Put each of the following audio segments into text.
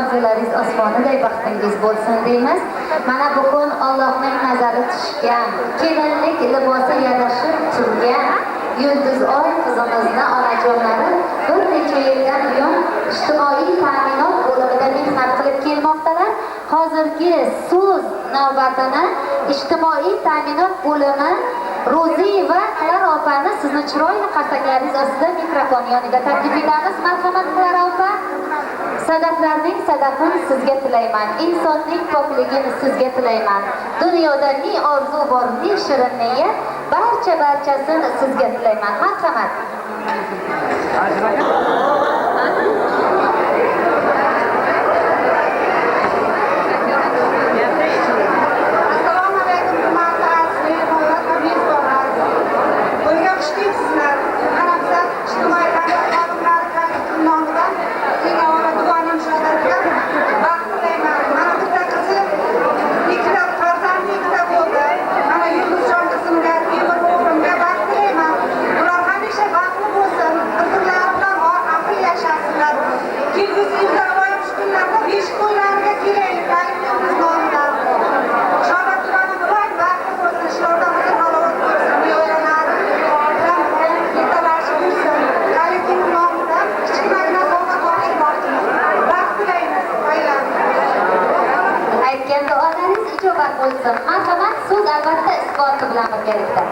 orzularingiz osmoniday baxtingiz bo'lsin deymiz. Mana bugun Allohning nazari tushgan, kelinlik libosi yarashib turgan Yulduzoy qizimizni onajonlari bir necha yildan buyon ijtimoiy ta'minot bo'limida mehnat qilib kelmoqdalar. Hozirgi so'z navbatini ijtimoiy ta'minot bo'limi Ro'zi va Clara opani sizni chiroyli qarsaklaringiz ostida mikrofon yonida taklif etamiz. Marhamat Clara opa. Sadaqlarning sadaqin sizga tilayman. Insonning pokligini sizga tilayman. Dunyoda ne orzu bor, ne shirin niyat, barchasini sizga tilayman. Marhamat. Marhamat, so'z albatta isboti bilan birgalikda.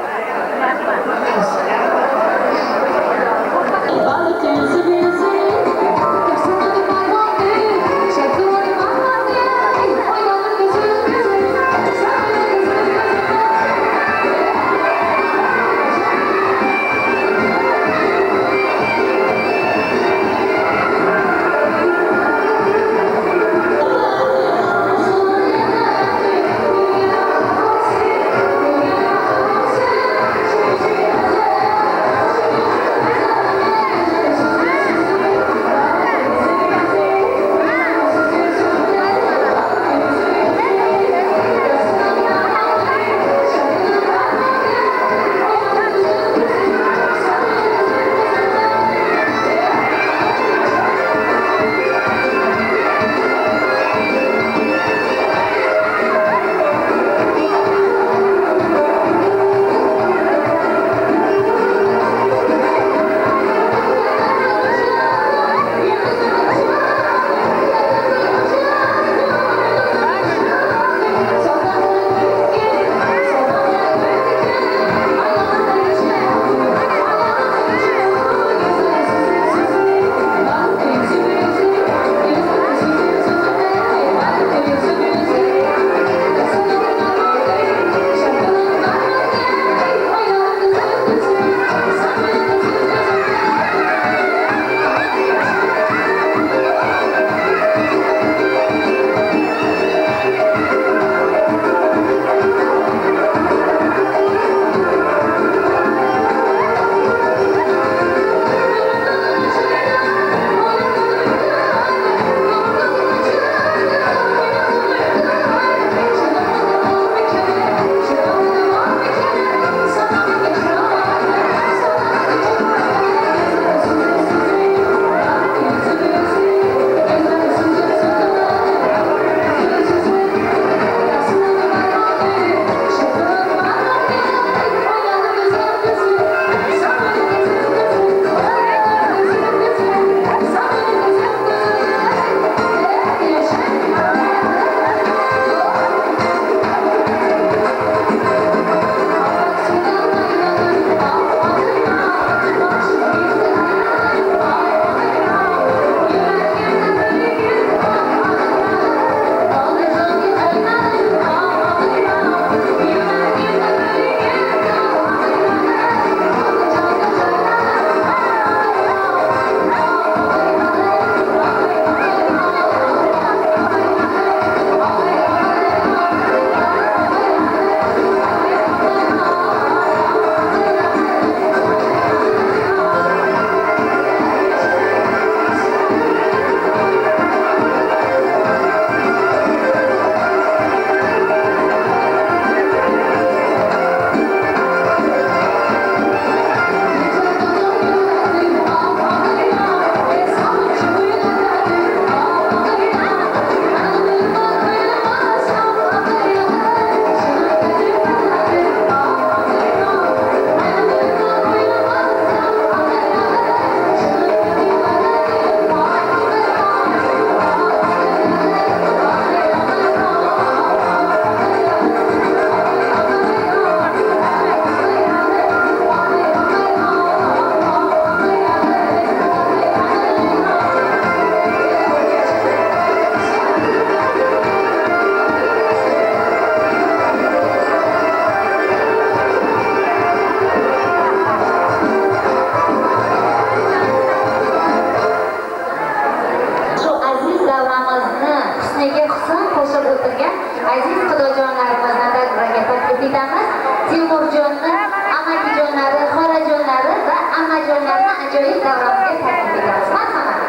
qo'shib o'tirgan aziz xudojonlarimizni tadbirga taklif etamiz. Timurjonni, amakijonlari, xolajonlari va ammajonlarni ajoyib davronga taklif etamiz. Marhamat.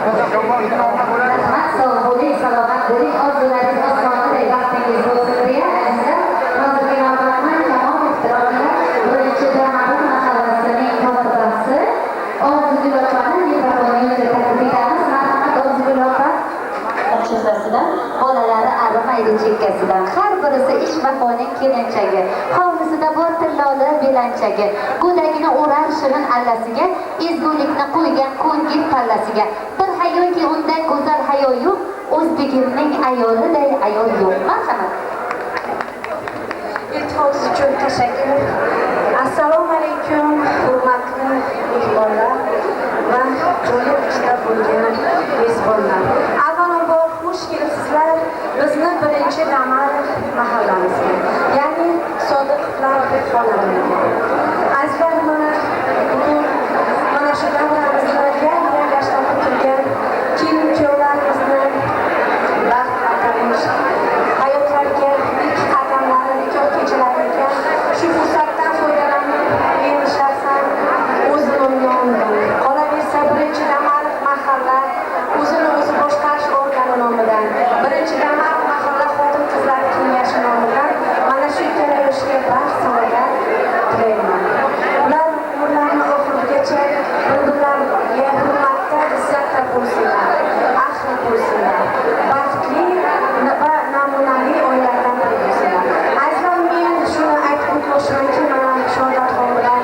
Rahmat, sog' bo'ling, salomat bo'ling, orzularingiz osmonidek vaqtingiz bo'lsin deya azizlar, hozirgi navbatni tamom ehtirom bilan birinchi Dramabur mahallasining xonadonasi Orzugul opani mikrofonni o'ziga taklif etamiz. Marhamat, Orzugul opa. Chehrasidan, bolalari arimaydi chekkasidan. Har birisi ish vafoning kelinchagi. Hovlisida bor tilloli belanchagi. Go'dagini o'rar shirin allasiga, ezgulikni qo'ygan ko'ngil pallasiga. Bir hayoki undan go'zal hayo yo'q, o'zbegimning ayoliday ayol yo'q. Marhamat. İltifotingiz uchun tashakkur. Assalomu alaykum, hurmatli mehmonlar va jo'yib ichida bo'lgan mezbonlar. Avvalambor xush kelibsizlar bizni birinchi Damar mahallamizga, ya'ni Sodiqlar xonadoniga. Azizlar, mana shu davramizda yanglashib turgan kelin-kuyovlarimizni baxt atamish hayotlariga ilk qadamlari nikoh kechalariga shu fursatdan foydalanib men shaxsan o'zim nomimdan qolaversa birinchi Damar mahalla o'zini o'zi boshqarish organi nomidan birinchi Damar mahalla xotin qizlar kengashi nomidan mana shu ikkala yoshga baxt saodat tilayman. Ular umrlarini oxirigacha bir-birlariga hurmatda, izzatda bo'lsinlar, ahli bo'lsinlar, baxtli va namunali oilalardan biri bo'lsinlar. Azizlar, men shuni aytib o'tmoqchimanki, mana Shodatxon bilan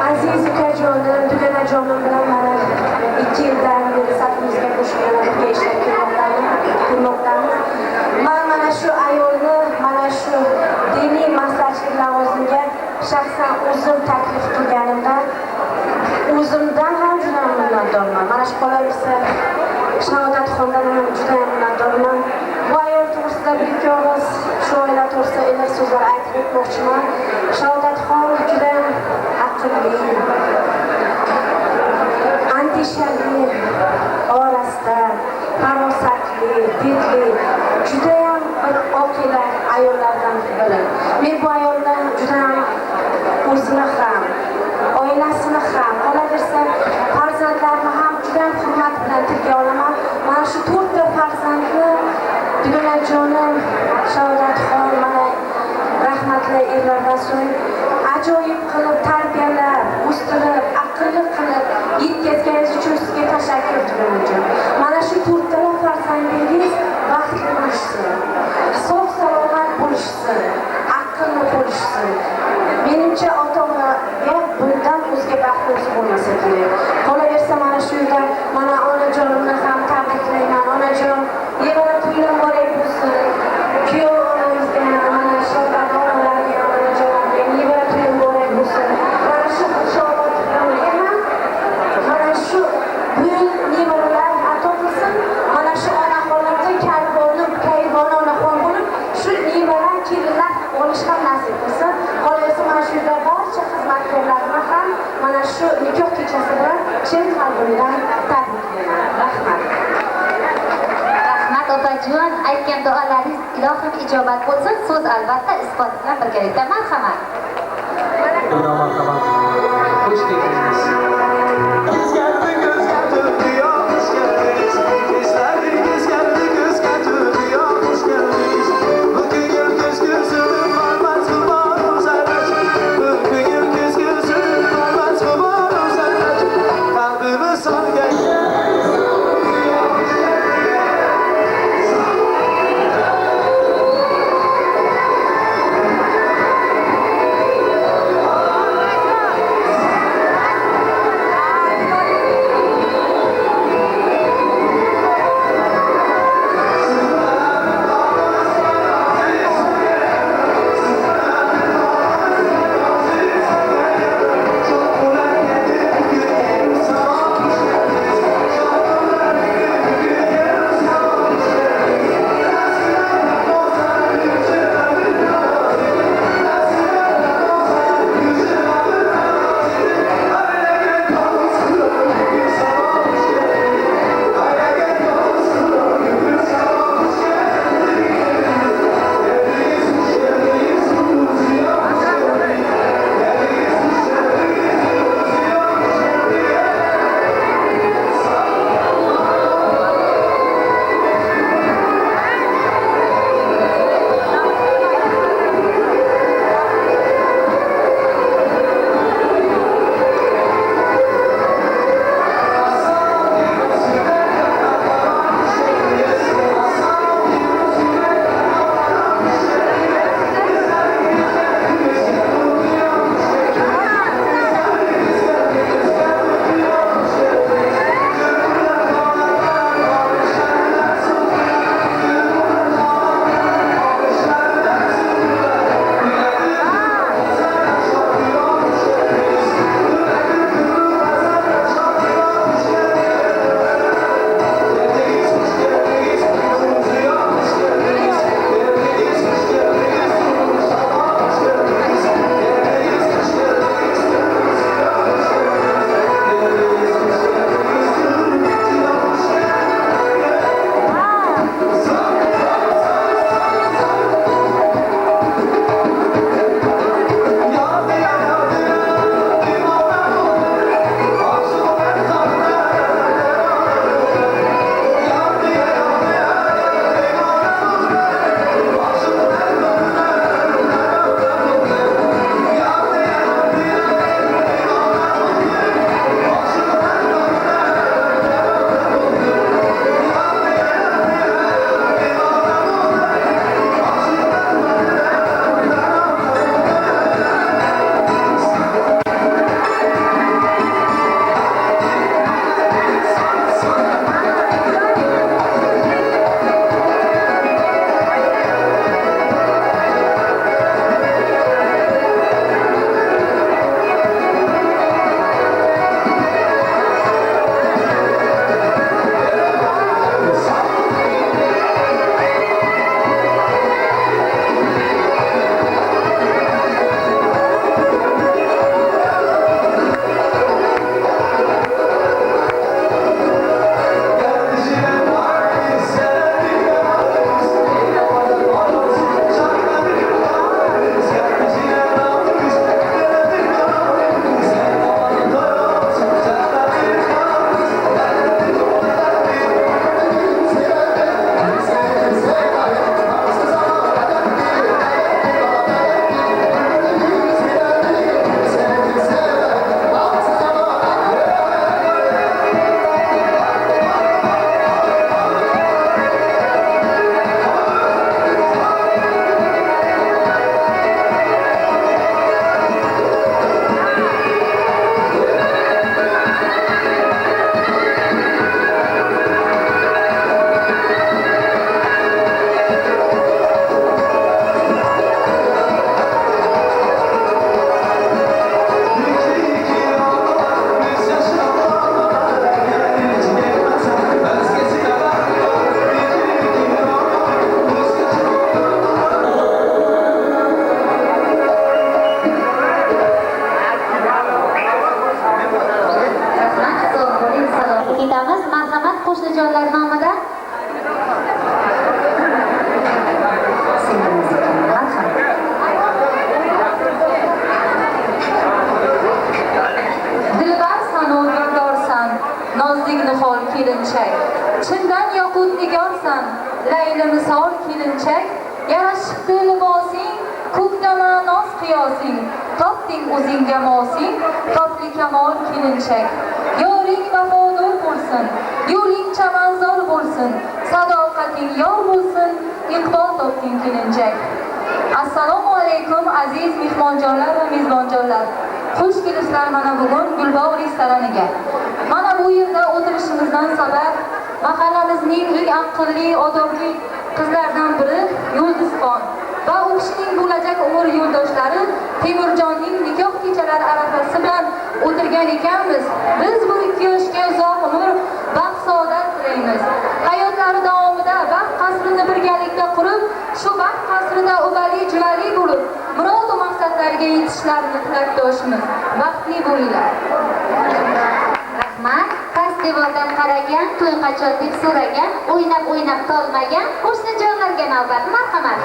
aziz ukajonim, duganajonim bilan mana 2 yildan beri safimizga qo'shilib birga ishlab kelmoqdamiz. Mana shu ayolni mana shu diniy maslahatchi lavozimiga shaxsan o'zim taklif qilganimda o'zimdan ham juda minnatdorman. Mana shu qolaversa Shodatxondan ham juda minnatdorman. Bu ayol to'g'risida bir-ikki og'iz shu oila to'g'risida iliq so'zlar aytib o'tmoqchiman. Shodatxon juda aqlli, andishali, orasida farosatli, didli, judayam bir oqila ayollardan biri. Men bu ayoldan juda o'zini ham, oilasini ham, qolaversa farzandlarini ham juda hurmat bilan tilga olaman. Mana shu 4 ta farzandni duganajonim Shodatxon mana rahmatli erlardan so'ng ajoyib qilib tarbiyalab, o'stirib, aqlli qilib yetkazganingiz uchun sizga tashakkur duganajon. Mana shu 4 ta farzandingiz baxtli bo'lishsin, sog' salomat bo'lishsin, aqlli bo'lishsin. Menimcha ota-onaga bundan o'zga baxt bo'lmasa kerak. Qolaversa mana shu yerda mana onajonimni ham tabriklayman. Onajon, yevara to'ylar muborak bo'lsin. Kuyov onamizga mana Shodat onalarga, onajonlarga yevara to'ylar muborak bo'lsin. Mana shu Shodatxonga ham mana shu buyuk nevaralar ato qilsin. Mana shu onaxonlarda kaybona onaxon bo'lib, shu nevara kelinlar olish ham nasib qilsin. Qolaversa mana shu yerda barcha xizmatkorlarni ham mana shu nikoh kechasida chin qalbimdan tabriklayman. Rahmat. Rahmat opajon, aytgan duolaringiz ilohim ijobat bo'lsin. So'z albatta isbot bilan birgalikda. Marhamat. Marhamat. Xush keldingiz. Marhamat, qo'shnijonlar nomidan. Singlimiz ekan, marhamat. Dilbarsan u dildorsan, nozlik nihol kelinchak. Chindan yoqut nigorsan, layli misol kelinchak. Yarashibdi libosing, ko'kdama noz qiyosing. Topding o'zingga mosing, topli kamol kelinchak. Yoring vafodor bo'lsin, yo'ling chamanzor bo'lsin. Sadoqating yor bo'lsin, iqbol topding kelinchak. Assalomu alaykum aziz mehmonjonlar va mezbonjonlar. Xush kelibsizlar mana bugun Gulbog' restoraniga. Mana bu yerda o'tirishimizdan sabab mahallamizning eng aqlli, odobli qizlardan biri Yulduzxon va u kishining bo'lajak umr yo'ldoshlari Temurjonning nikoh kechalari arafasi bilan o'tirgan ekanmiz. Biz bu ikki yoshga uzoq umr, baxt, saodat tilaymiz. Hayotlari davomida baxt qasrini birgalikda qurib, shu baxt qasrida ubali juvali bo'lib, murod va maqsadlariga yetishlarini tilakdoshimiz. Baxtli bo'linglar. Rahmat. Past devordan qaragan, to'y qachon deb so'ragan, o'ynab tolmagan qo'shnijonlarga navbat. Marhamat.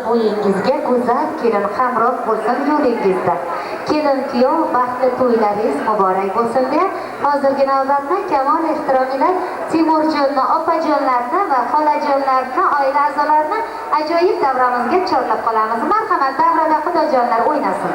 Bo'yingizga go'zal kelin hamroh bo'lsin yo'lingizda. Kelin kuyov baxtli to'ylaringiz muborak bo'lsin deb hozirgi navbatda kamol ehtiromlar Timurjonni, opajonlarni va xolajonlarni, oila a'zolarini ajoyib davramizga chorlab qolamiz. Marhamat, davrada xudojonlar o'ynasin.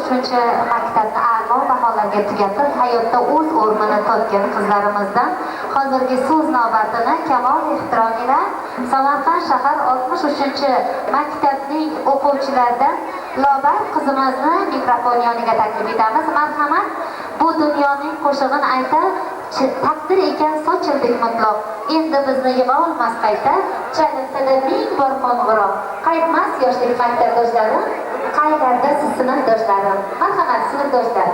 3 maktabni a'lo baholarga tugatib, hayotda o'z o'rnini topgan qizlarimizdan hozirgi so'z navbatini kamol ehtirom ila Samarqand shahar 63-maktabning o'quvchilaridan Lobar qizimizni mikrofon yoniga taklif etamiz. Marhamat, bu dunyoning qo'shig'ini aytib, taqdir ekan sochildik mutloq. Endi bizni yig'a olmas qayta, chalintada ming bor qo'ng'iroq. Qaytmas yoshlik maktabdoshlari, qaylarda siz sinfdoshlarim. Marhamat, sinfdoshlar.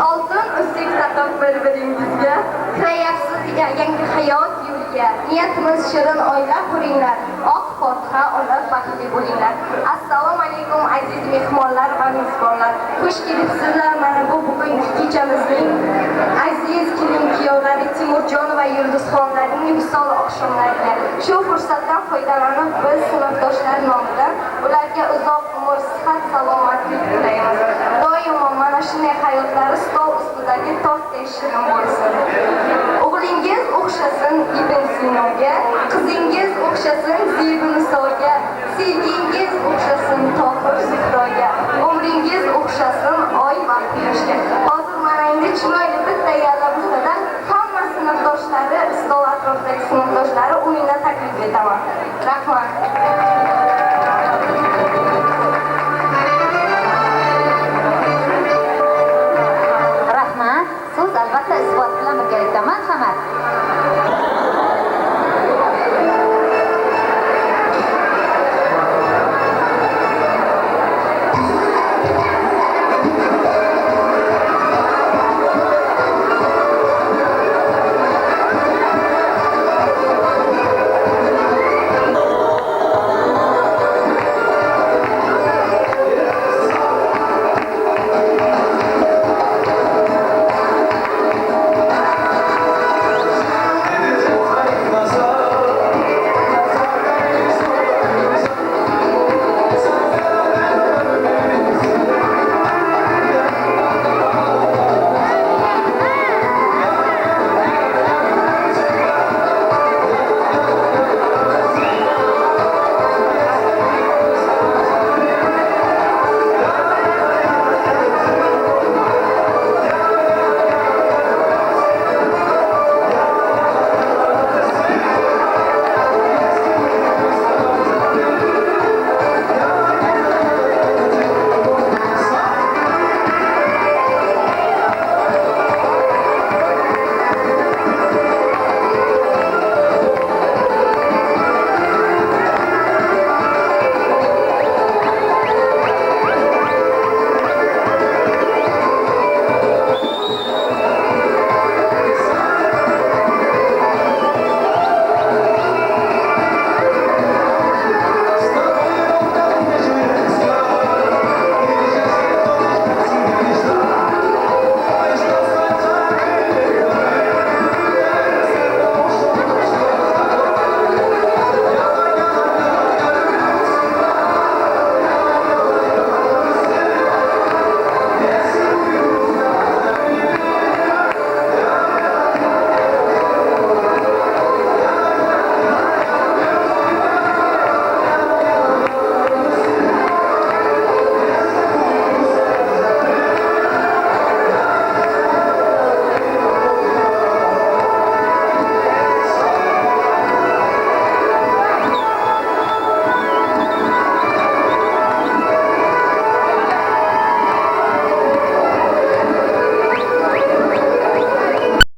Oltin ustik taqib bir-biringizga, kirayapsiz yangi hayot yo'liga. Niyatimiz shirin oila quringlar, oq fotiha olib baxtli bo'linglar. Assalomu alaykum aziz mehmonlar va mezbonlar. Xush kelibsizlar mana bu bugungi kechamizning aziz kelin-kuyovlari Timurjon va Yulduzxonlarning visol oqshomlariga. Shu fursatdan foydalanib biz sinfdoshlar nomidan ularga uzoq umr, sihat, salomatlik tilaymiz. Doimo mana shunday hayotlari stol ustidagi tortdek shirin bo'lsin. O'g'lingiz o'xshasin Ibn Sinoga, qizingiz o'xshasin Zebi Nisoga, sevgingiz o'xshasin Tohir Zuhroga, umringiz o'xshasin oy va quyoshga. Hozir mana endi chiroyli bitta yalla bo'lsa-da, hamma sinfdoshlari, stol atrofidagi sinfdoshlari o'yinga taklif etaman.